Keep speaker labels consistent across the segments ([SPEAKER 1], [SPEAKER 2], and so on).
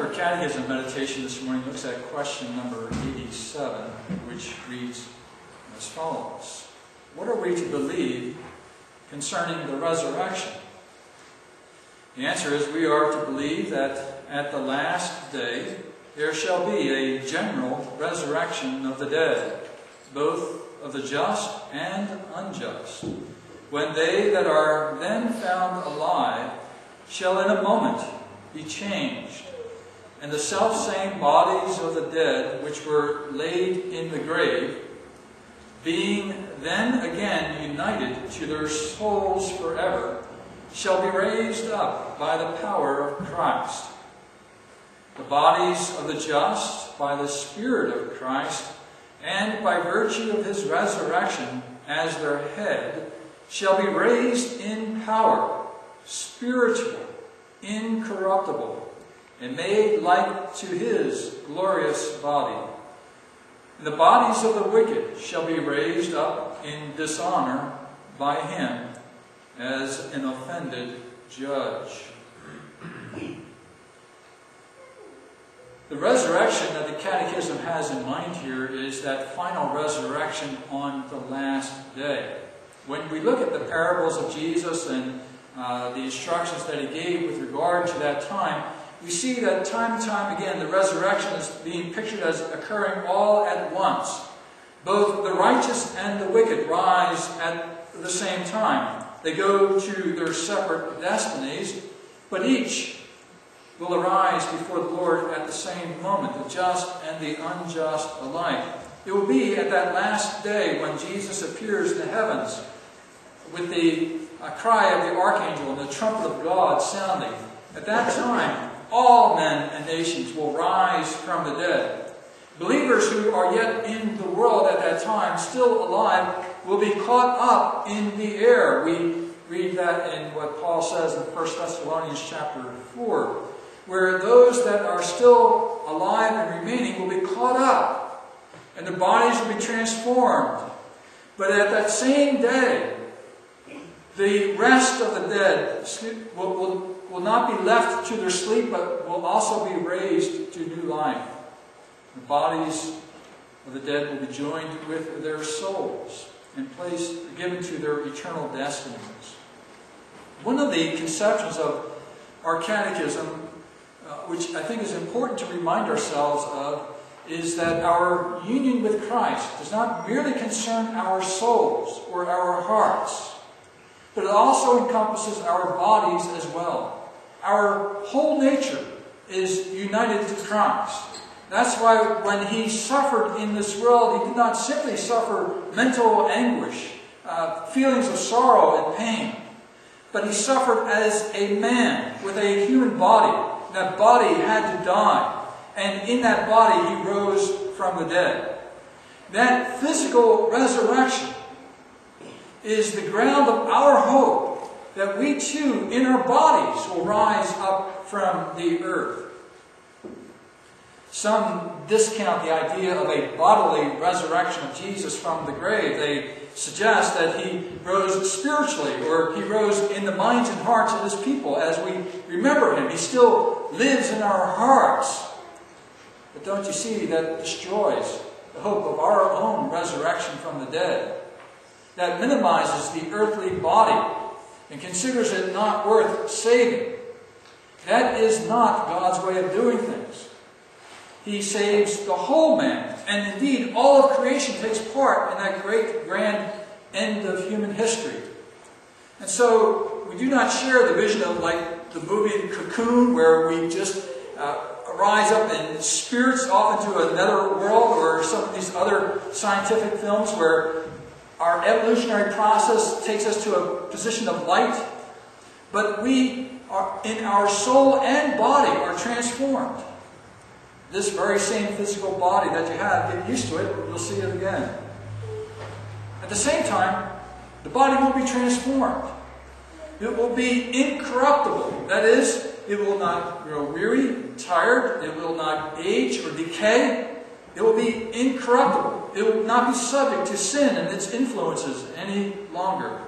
[SPEAKER 1] for catechism meditation this morning looks at question number 87, which reads as follows. What are we to believe concerning the resurrection? The answer is we are to believe that at the last day there shall be a general resurrection of the dead, both of the just and unjust, when they that are then found alive shall in a moment be changed, and the selfsame bodies of the dead which were laid in the grave, being then again united to their souls forever, shall be raised up by the power of Christ. The bodies of the just, by the Spirit of Christ, and by virtue of his resurrection as their head, shall be raised in power, spiritual, incorruptible, and made like to his glorious body. And the bodies of the wicked shall be raised up in dishonor by him as an offended judge. The resurrection that the Catechism has in mind here is that final resurrection on the last day. When we look at the parables of Jesus and the instructions that he gave with regard to that time, we see that time and time again the resurrection is being pictured as occurring all at once. Both the righteous and the wicked rise at the same time. They go to their separate destinies, but each will arise before the Lord at the same moment, the just and the unjust alike. It will be at that last day when Jesus appears in the heavens with the cry of the archangel and the trumpet of God sounding. At that time, all men and nations will rise from the dead. Believers who are yet in the world at that time, still alive, will be caught up in the air. We read that in what Paul says in 1 Thessalonians chapter 4, where those that are still alive and remaining will be caught up, and their bodies will be transformed. But at that same day, the rest of the dead will not be left to their sleep, but will also be raised to new life. The bodies of the dead will be joined with their souls and given to their eternal destinies. One of the conceptions of our catechism, which I think is important to remind ourselves of, is that our union with Christ does not merely concern our souls or our hearts, but it also encompasses our bodies as well. Our whole nature is united to Christ. That's why when he suffered in this world, he did not simply suffer mental anguish, feelings of sorrow and pain, but he suffered as a man with a human body. That body had to die, and in that body he rose from the dead. That physical resurrection is the ground of our hope that we too, in our bodies, will rise up from the earth. Some discount the idea of a bodily resurrection of Jesus from the grave. They suggest that he rose spiritually, or he rose in the minds and hearts of his people as we remember him. He still lives in our hearts. But don't you see, that destroys the hope of our own resurrection from the dead. That minimizes the earthly body and considers it not worth saving. That is not God's way of doing things. He saves the whole man, and indeed all of creation takes part in that great grand end of human history. And so we do not share the vision of like the movie Cocoon, where we just rise up in spirits off into another world, or some of these other scientific films where our evolutionary process takes us to a position of light. But we are, in our soul and body, are transformed. This very same physical body that you have, get used to it, you'll see it again. At the same time, the body will be transformed. It will be incorruptible. That is, it will not grow weary, tired. It will not age or decay. It will be incorruptible. It will not be subject to sin and its influences any longer.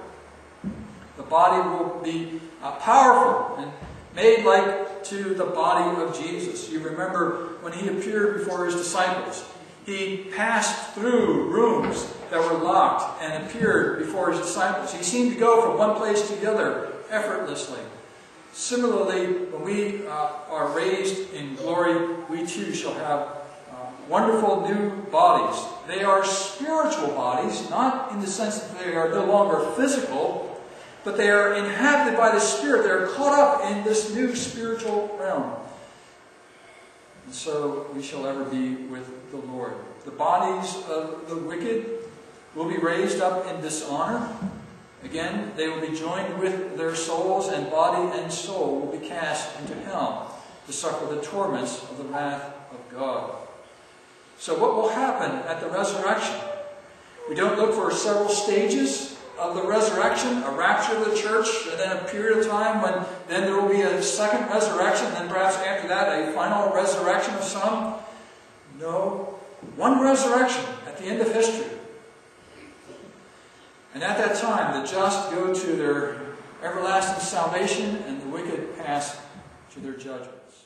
[SPEAKER 1] The body will be powerful and made like get to the body of Jesus. You remember when he appeared before his disciples, he passed through rooms that were locked and appeared before his disciples. He seemed to go from one place to the other effortlessly. Similarly, when we are raised in glory, we too shall have wonderful new bodies. They are spiritual bodies, not in the sense that they are no longer physical, but they are inhabited by the Spirit. They are caught up in this new spiritual realm. And so we shall ever be with the Lord. The bodies of the wicked will be raised up in dishonor. Again, they will be joined with their souls, and body and soul will be cast into hell to suffer the torments of the wrath of God. So what will happen at the resurrection? We don't look for several stages of the resurrection, a rapture of the church, and then a period of time when then there will be a second resurrection, and then perhaps after that a final resurrection of some. No, one resurrection at the end of history. And at that time, the just go to their everlasting salvation, and the wicked pass to their judgments.